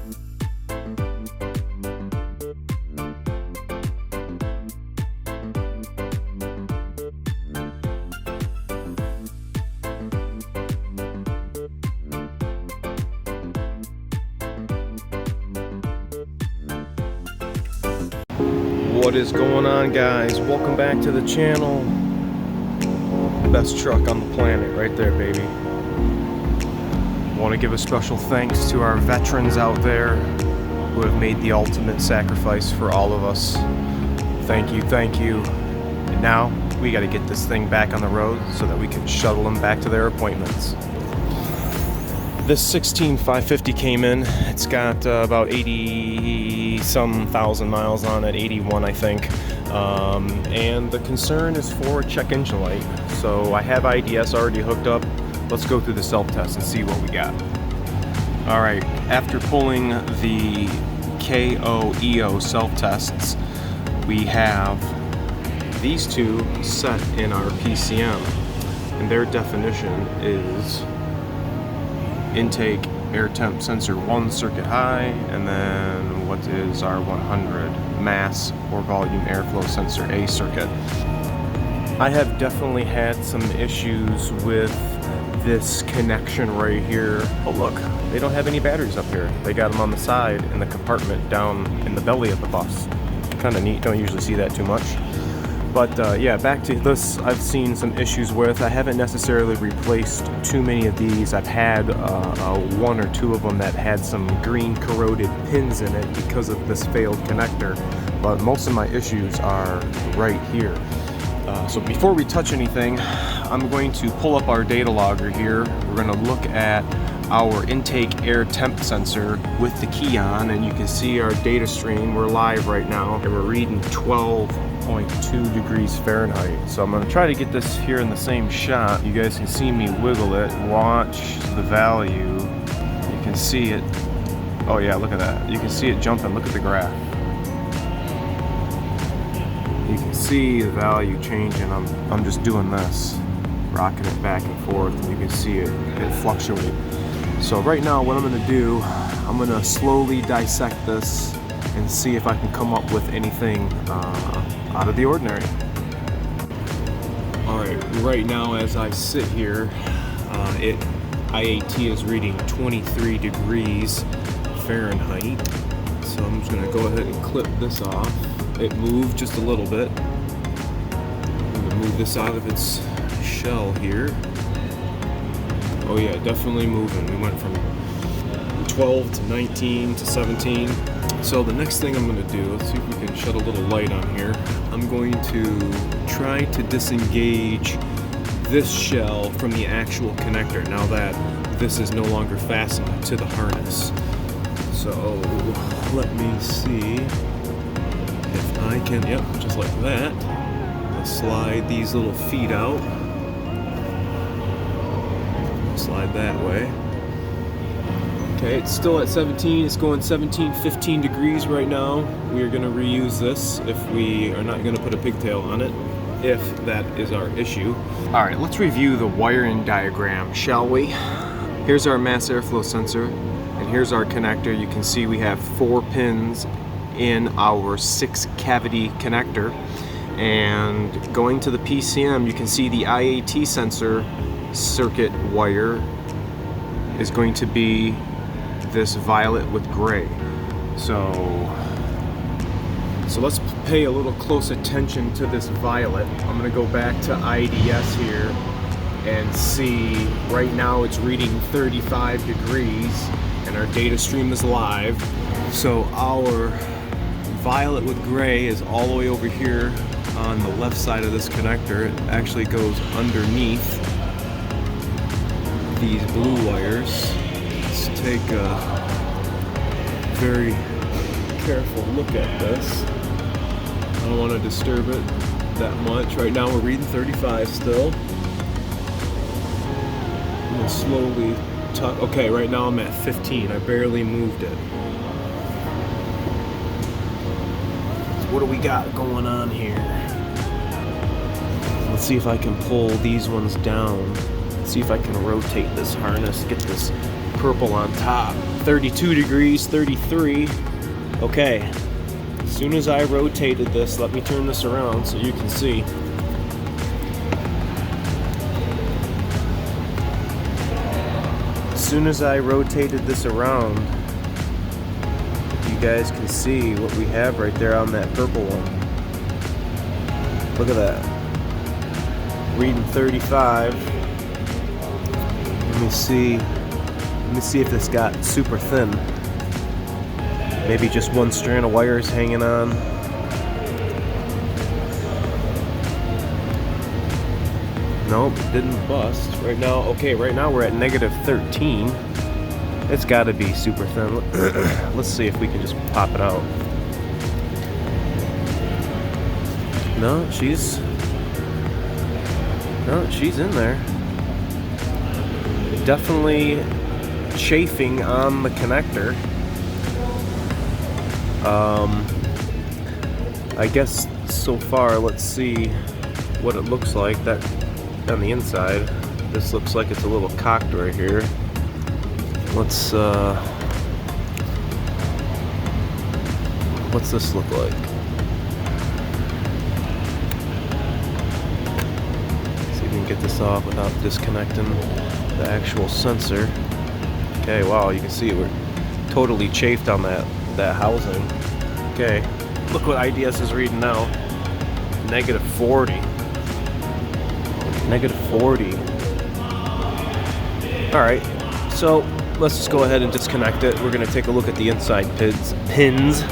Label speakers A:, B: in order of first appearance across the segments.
A: What is going on, guys? Welcome back to the channel. Best truck on the planet right there, baby. Want to give a special thanks to our veterans out there who have made the ultimate sacrifice for all of us. Thank you, thank you. And now we got to get this thing back on the road so that we can shuttle them back to their appointments. This 16550 came in. It's got about 80-some thousand miles on it, 81 I think. And the concern is for a check engine light. So I have IDS already hooked up. Let's go through the self-test and see what we got. Alright, after pulling the KO-EO self-tests, we have these two set in our PCM. And their definition is intake air temp sensor 1 circuit high, and then what is our 100 mass or volume airflow sensor A circuit. I have definitely had some issues with this connection right here. Oh look, they don't have any batteries up here. They got them on the side in the compartment down in the belly of the bus. Kind of neat, don't usually see that too much. But yeah, back to this, I've seen some issues with. I haven't necessarily replaced too many of these. I've had one or two of them that had some green corroded pins in it because of this failed connector. But most of my issues are right here. So before we touch anything, I'm going to pull up our data logger here. We're going to look at our intake air temp sensor with the key on, and you can see our data stream. We're live right now, and we're reading 12.2 degrees Fahrenheit. So I'm going to try to get this here in the same shot. You guys can see me wiggle it. Watch the value. You can see it. Oh yeah, look at that. You can see it jumping. Look at the graph. You can see the value changing. I'm just doing this, rocking it back and forth, and you can see it fluctuate. So right now what I'm going to do, I'm going to slowly dissect this and see if I can come up with anything out of the ordinary. Alright, right now as I sit here, IAT is reading 23 degrees Fahrenheit. So I'm just going to go ahead and clip this off. It moved just a little bit. I'm going to move this out of its shell here. Oh yeah, definitely moving. We went from 12 to 19 to 17. So the next thing I'm going to do, let's see if we can shed a little light on here. I'm going to try to disengage this shell from the actual connector now that this is no longer fastened to the harness. So let me see if I can, yep, just like that. I'll slide these little feet out. Slide that way. Okay, it's still at 17. It's going 17, 15 degrees right now. We are going to reuse this if we are not going to put a pigtail on it, if that is our issue. Alright, let's review the wiring diagram, shall we? Here's our mass airflow sensor, and here's our connector. You can see we have 4 pins in our 6 cavity connector. And going to the PCM, you can see the IAT sensor circuit wire is going to be this violet with gray. So let's pay a little close attention to this violet. I'm going to go back to IDS here and see. Right now it's reading 35 degrees and our data stream is live. So our violet with gray is all the way over here on the left side of this connector. It actually goes underneath these blue wires. Let's take a very careful look at this. I don't want to disturb it that much. Right now we're reading 35 still. I'm going to slowly tuck. Okay, right now I'm at 15. I barely moved it. So what do we got going on here? Let's see if I can pull these ones down. See if I can rotate this harness, get this purple on top. 32 degrees, 33. Okay, as soon as I rotated this, let me turn this around so you can see. As soon as I rotated this around, you guys can see what we have right there on that purple one. Look at that. Reading 35. Let me see if this got super thin. Maybe just one strand of wires hanging on. Nope, it didn't bust. Right now, okay, right now we're at -13. It's gotta be super thin. Let's see if we can just pop it out. No, she's in there. Definitely chafing on the connector. I guess so far, let's see what it looks like that on the inside. This looks like it's a little cocked right here. What's this look like? See if we can get this off without disconnecting the actual sensor. Okay, wow, you can see we're totally chafed on that housing. Okay, look what IDS is reading now. -40. -40. Alright, so let's just go ahead and disconnect it. We're going to take a look at the inside pins.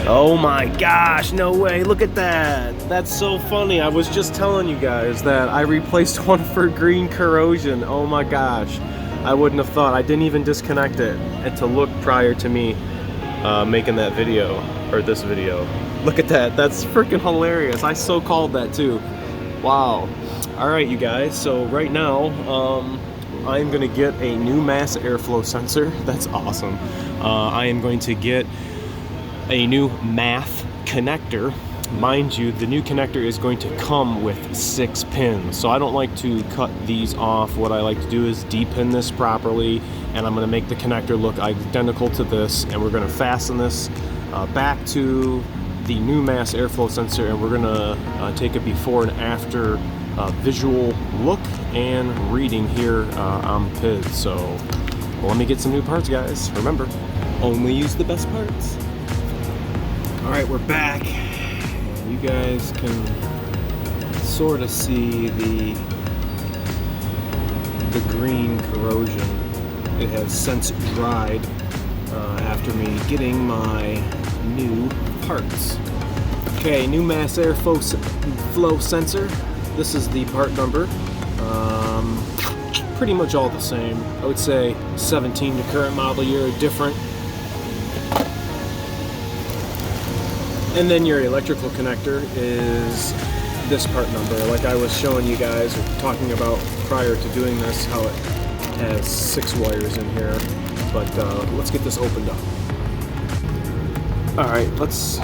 A: Oh my gosh, no way, look at that. That's so funny. I was just telling you guys that I replaced one for green corrosion. Oh my gosh, I wouldn't have thought. I didn't even disconnect it and to look prior to me making that video, or this video. Look at that, that's freaking hilarious. I so called that too. Wow. Alright you guys, so right now I'm going to get a new mass airflow sensor. That's awesome. I am going to get a new math connector. Mind you, the new connector is going to come with 6 pins, so I don't like to cut these off. What I like to do is de-pin this properly, and I'm going to make the connector look identical to this, and we're going to fasten this back to the new mass airflow sensor, and we're going to take a before and after visual look and reading here on the PID. So let me get some new parts, guys. Remember, only use the best parts. Alright, we're back. You guys can sort of see the green corrosion. It has since dried after me getting my new parts. Okay, new mass airflow sensor. This is the part number. Pretty much all the same. I would say 17 to current model year, different. And then your electrical connector is this part number, like I was showing you guys, or talking about prior to doing this, how it has 6 wires in here. But let's get this opened up. Alright, let's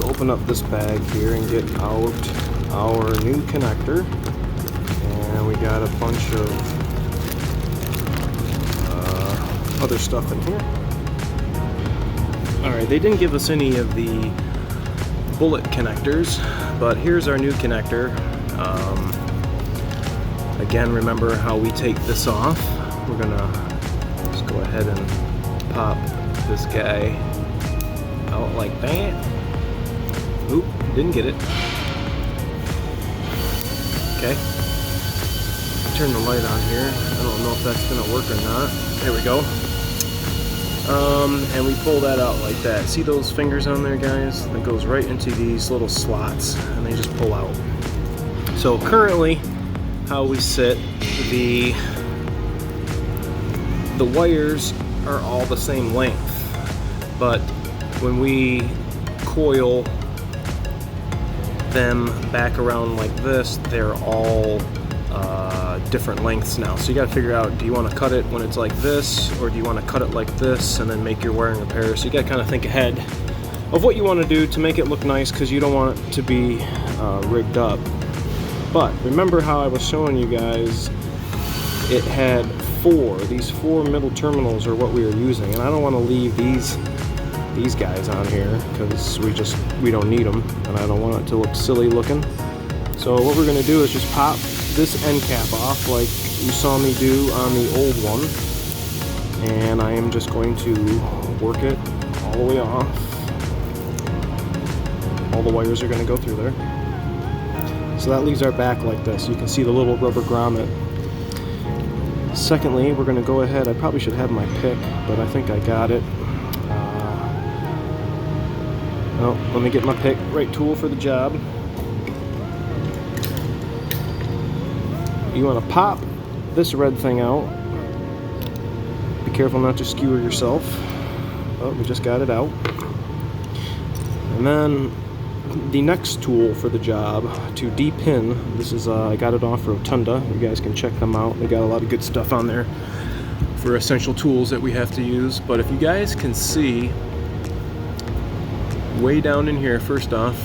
A: open up this bag here and get out our new connector. And we got a bunch of other stuff in here. Alright, they didn't give us any of the bullet connectors, but here's our new connector. Again, remember how we take this off. We're gonna just go ahead and pop this guy out like that. Oop, didn't get it. Okay. Turn the light on here. I don't know if that's gonna work or not. There we go. And we pull that out like that. See those fingers on there, guys? That goes right into these little slots, and they just pull out. So currently, how we sit, the wires are all the same length, but when we coil them back around like this, they're all different lengths now. So you got to figure out, do you want to cut it when it's like this, or do you want to cut it like this and then make your wiring repairs? So you got to kind of think ahead of what you want to do to make it look nice, because you don't want it to be rigged up. But remember how I was showing you guys, it had
B: these four middle terminals are what we are using, and I don't want to leave these guys on here because we don't need them, and I don't want it to look silly looking. So what we're going to do is just pop this end cap off like you saw me do on the old one, and I am just going to work it all the way off. All the wires are going to go through there. So that leaves our back like this. You can see the little rubber grommet. Secondly, we're going to go ahead, I probably should have my pick, but I think I got it. Oh, let me get my pick, right tool for the job. You want to pop this red thing out. Be careful not to skewer yourself. Oh, we just got it out. And then the next tool for the job to depin, this is I got it off Rotunda. You guys can check them out. They got a lot of good stuff on there for essential tools that we have to use. But if you guys can see, way down in here, first off,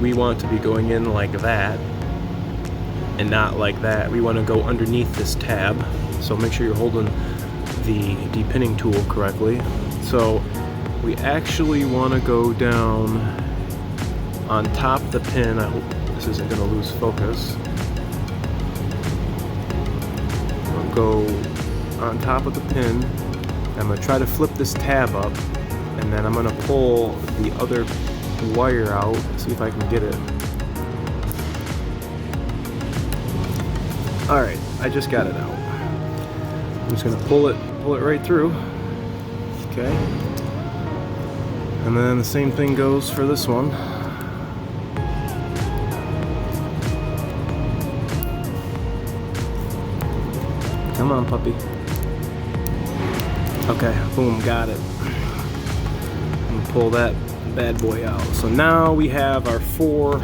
B: we want to be going in like that and not like that. We want to go underneath this tab, so make sure you're holding the depinning tool correctly. So we actually want to go down on top of the pin. I hope this isn't going to lose focus. I'll go on top of the pin. I'm going to try to flip this tab up, and then I'm going to pull the other wire out, see if I can get it. Alright, I just got it out. I'm just going to pull it right through. Okay. And then the same thing goes for this one. Come on, puppy. Okay, boom, got it. And pull that bad boy out. So now we have our four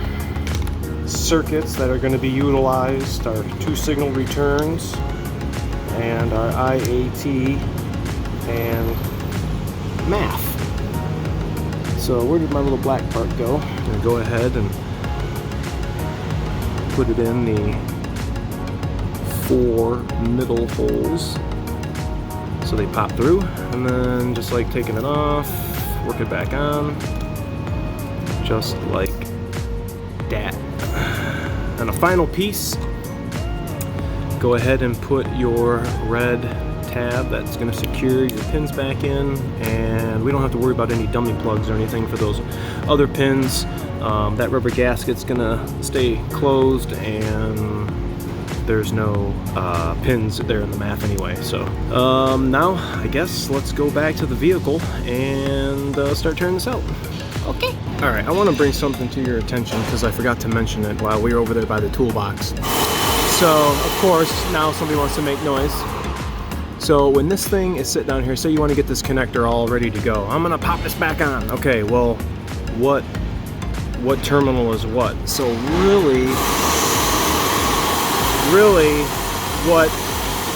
B: circuits that are going to be utilized, our 2 signal returns, and our IAT and math. So where did my little black part go? I'm going to go ahead and put it in the 4 middle holes so they pop through, and then just like taking it off, work it back on just like that. And a final piece, go ahead and put your red tab that's going to secure your pins back in, and we don't have to worry about any dummy plugs or anything for those other pins. That rubber gasket's going to stay closed, and there's no pins there in the math anyway. So now I guess let's go back to the vehicle and start tearing this out. Okay. All right, I want to bring something to your attention because I forgot to mention it while we were over there by the toolbox. So of course now somebody wants to make noise. So when this thing is sitting down here, say you want to get this connector all ready to go, I'm gonna pop this back on. Okay, well, what terminal is what? So really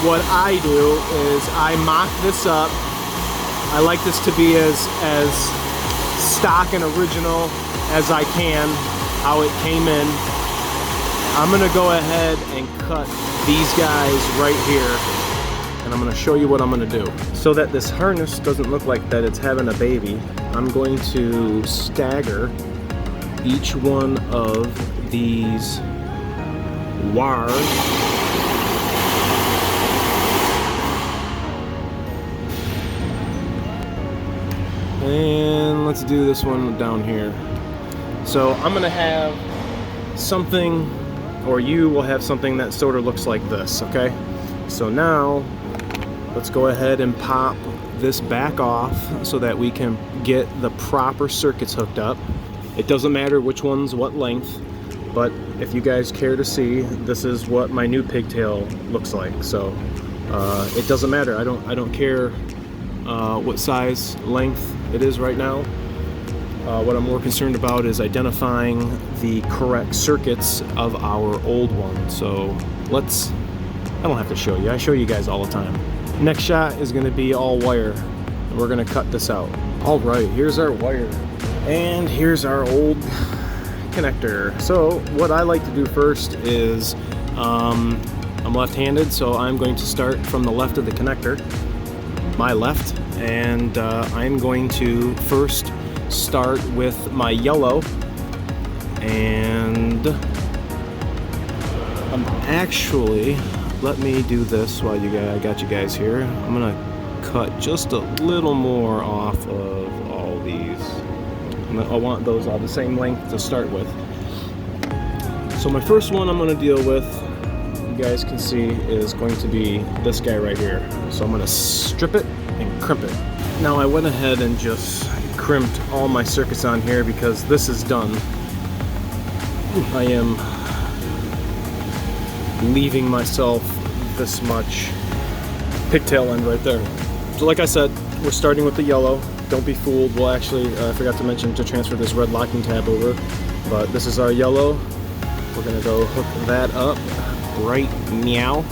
B: what I do is I mock this up. I like this to be as stock and original as I can, how it came in. I'm gonna go ahead and cut these guys right here, and I'm gonna show you what I'm gonna do. So that this harness doesn't look like that it's having a baby, I'm going to stagger each one of these wires. And let's do this one down here. So I'm gonna have something, or you will have something that sort of looks like this, okay? So now let's go ahead and pop this back off so that we can get the proper circuits hooked up. It doesn't matter which one's what length, but if you guys care to see, this is what my new pigtail looks like. So it doesn't matter. I don't care what size, length it is right now. What I'm more concerned about is identifying the correct circuits of our old one. So I don't have to show you, I show you guys all the time. Next shot is going to be all wire, and we're going to cut this out. All right, here's our wire, and here's our old connector. So what I like to do first is I'm left-handed, so I'm going to start from the left of the connector, my left, and I'm going to first start with my yellow, and I'm actually, let me do this while I got you guys here. I'm gonna cut just a little more off of all these. I want those all the same length to start with. So my first one I'm gonna deal with, you guys can see, is going to be this guy right here. So I'm gonna strip it and crimp it. Now I went ahead and just crimped all my circuits on here because this is done. I am leaving myself this much pigtail end right there. So like I said, we're starting with the yellow. Don't be fooled. Well, actually, I forgot to mention to transfer this red locking tab over, but this is our yellow. We're gonna go hook that up right now,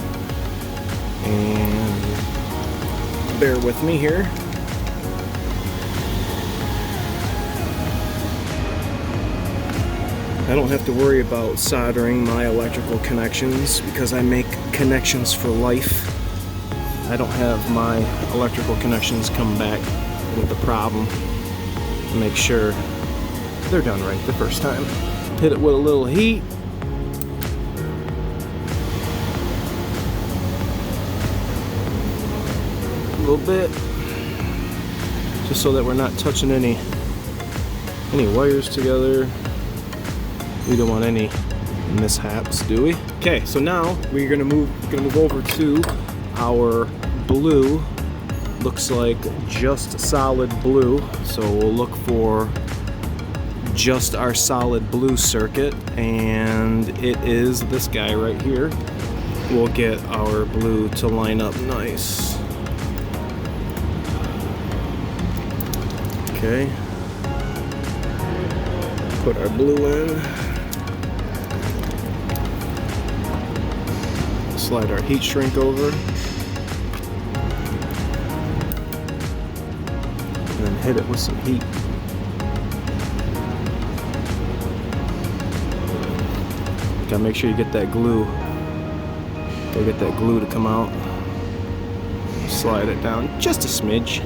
B: and bear with me here. I don't have to worry about soldering my electrical connections because I make connections for life. I don't have my electrical connections come back with a problem. Make sure they're done right the first time. Hit it with a little heat. A little bit. Just so that we're not touching any wires together. We don't want any mishaps, do we? Okay, so now we're gonna move over to our blue. Looks like just solid blue, so we'll look for just our solid blue circuit, and it is this guy right here. We'll get our blue to line up nice. Okay, put our blue in. Slide our heat shrink over, and then hit it with some heat. Gotta make sure you get that glue. Gotta get that glue to come out. Slide it down just a smidge.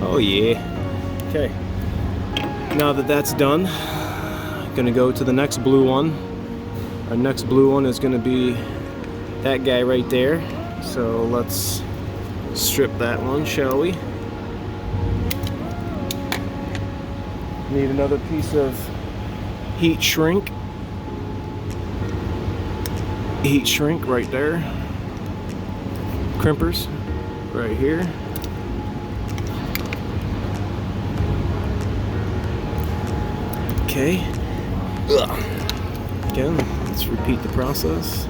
B: Oh yeah. Okay. Now that that's done, I'm gonna go to the next blue one. Our next blue one is gonna be that guy right there. So let's strip that one, shall we? Need another piece of heat shrink. Heat shrink right there. Crimpers right here. Okay. Again, let's repeat the process.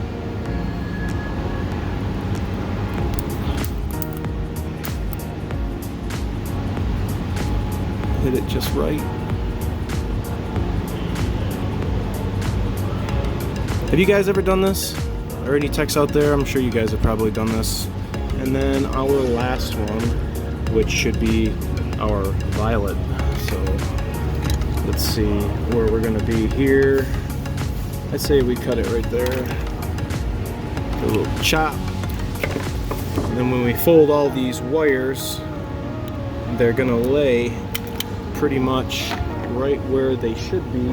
B: Hit it just right. Have you guys ever done this? Or any techs out there? I'm sure you guys have probably done this. And then our last one, which should be our violet. So let's see where we're gonna be here. I'd say we cut it right there. A little chop. And then when we fold all these wires, they're gonna lay pretty much right where they should be,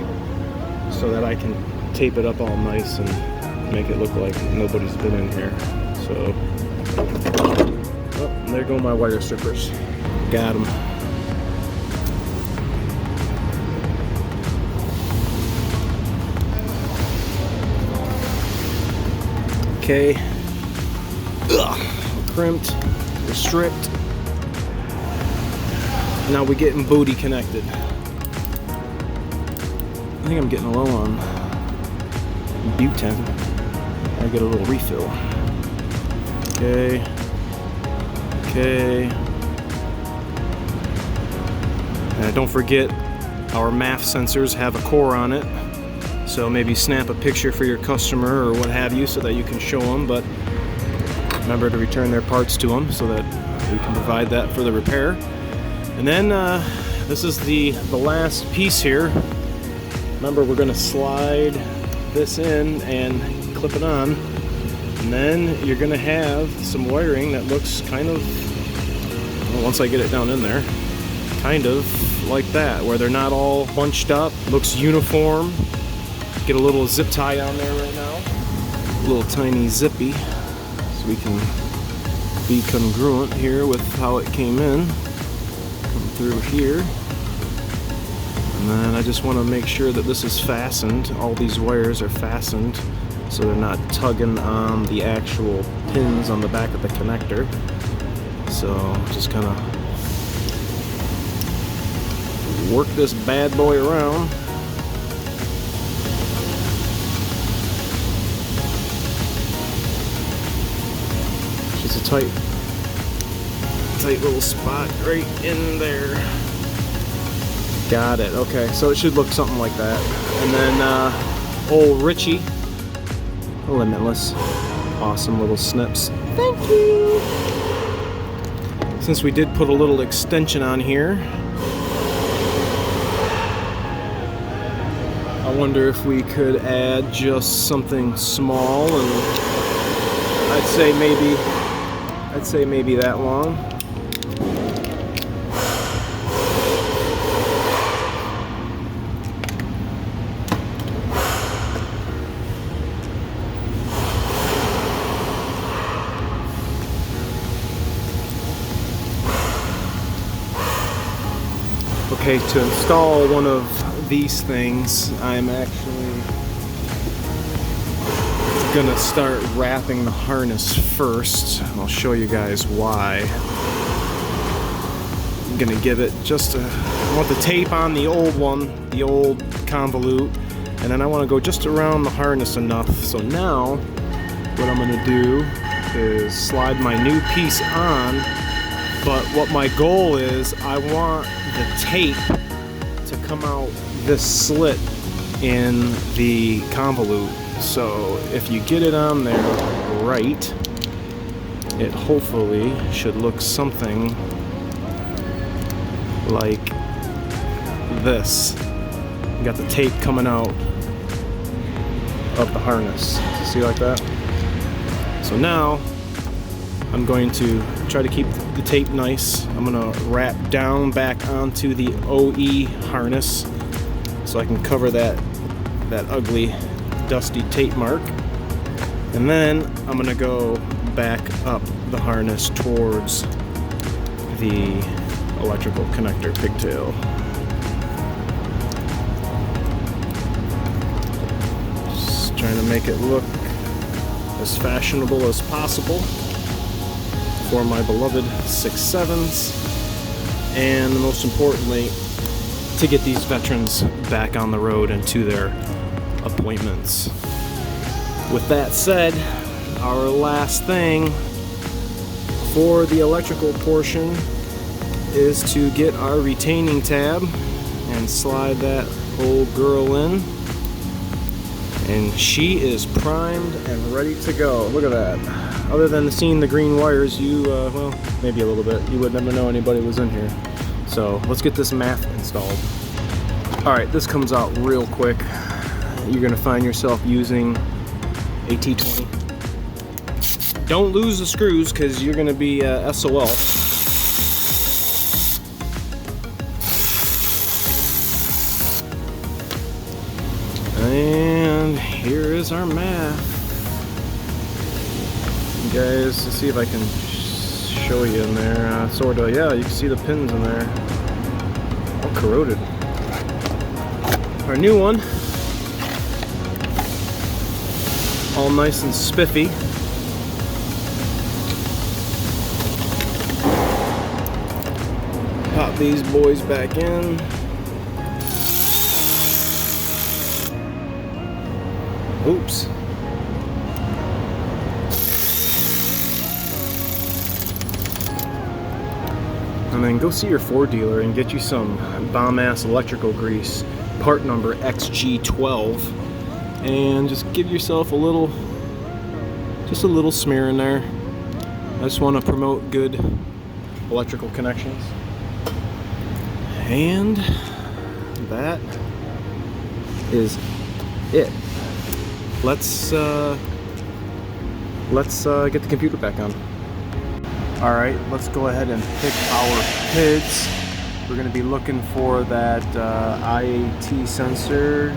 B: so that I can tape it up all nice and make it look like nobody's been in here. So, oh, there go my wire strippers. Got them. Okay. Ugh. Crimped. We're stripped. Now we're getting booty connected. I think I'm getting low on butane. I get a little refill. Okay. Okay. And don't forget, our MAF sensors have a core on it. So maybe snap a picture for your customer or what have you so that you can show them, but remember to return their parts to them so that we can provide that for the repair. And then this is the last piece here. Remember, we're going to slide this in and clip it on. And then you're gonna have some wiring that looks kind of, well, once I get it down in there, kind of like that, where they're not all bunched up, looks uniform. Get a little zip tie on there right now, a little tiny zippy, so we can be congruent here with how it came in. Come through here. And then I just want to make sure that this is fastened. All these wires are fastened so they're not tugging on the actual pins on the back of the connector. So just kind of work this bad boy around. Just a tight little spot right in there. Got it. Okay, so it should look something like that. And then old Richie, Limitless, awesome little snips. Thank you. Since we did put a little extension on here, I wonder if we could add just something small, and I'd say maybe that long. Okay, to install one of these things, I'm actually gonna start wrapping the harness first. I'll show you guys why. I'm gonna give it just I want the tape on the old one, the old convolute, and then I want to go just around the harness enough. So now, what I'm gonna do is slide my new piece on, but what my goal is, I want the tape to come out this slit in the convolute. So if you get it on there right, it hopefully should look something like this. You got the tape coming out of the harness. See, like that? So now I'm going to try to keep the tape nice. I'm gonna wrap down back onto the OE harness so I can cover that ugly dusty tape mark. And then I'm gonna go back up the harness towards the electrical connector pigtail. Just trying to make it look as fashionable as possible for my beloved 6.7s, and most importantly, to get these veterans back on the road and to their appointments. With that said, our last thing for the electrical portion is to get our retaining tab and slide that old girl in, and she is primed and ready to go. Look at that. Other than seeing the green wires, well, maybe a little bit, you would never know anybody was in here. So let's get this mat installed. Alright, this comes out real quick. You're gonna find yourself using a T20. Don't lose the screws, because you're gonna be SOL. And here is our mat. Guys, let's see if I can show you in there. Sort of, yeah, you can see the pins in there. All corroded. Our new one, all nice and spiffy. Pop these boys back in. Oops. And then go see your Ford dealer and get you some bomb-ass electrical grease, part number XG12, and just give yourself a little smear in there. I just want to promote good electrical connections. And that is it. Let's let's get the computer back on.
A: Alright, let's go ahead and pick our PIDs. We're going to be looking for that IAT sensor,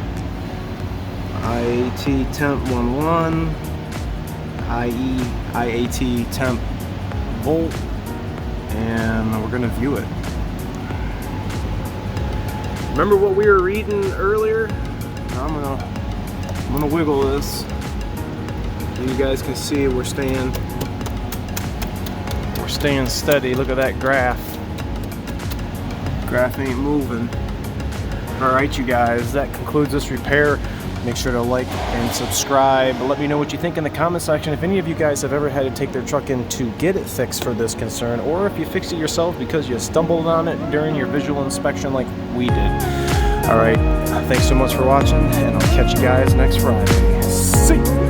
A: IAT temp 11, IAT temp volt, and we're going to view it.
B: Remember what we were reading earlier?
A: I'm gonna wiggle this.
B: You guys can see we're staying
A: steady. Look at that graph. Graph ain't moving. Alright, you guys, that concludes this repair. Make sure to like and subscribe. Let me know what you think in the comment section. If any of you guys have ever had to take their truck in to get it fixed for this concern, or if you fixed it yourself because you stumbled on it during your visual inspection like we did. Alright, thanks so much for watching, and I'll catch you guys next Friday. See ya!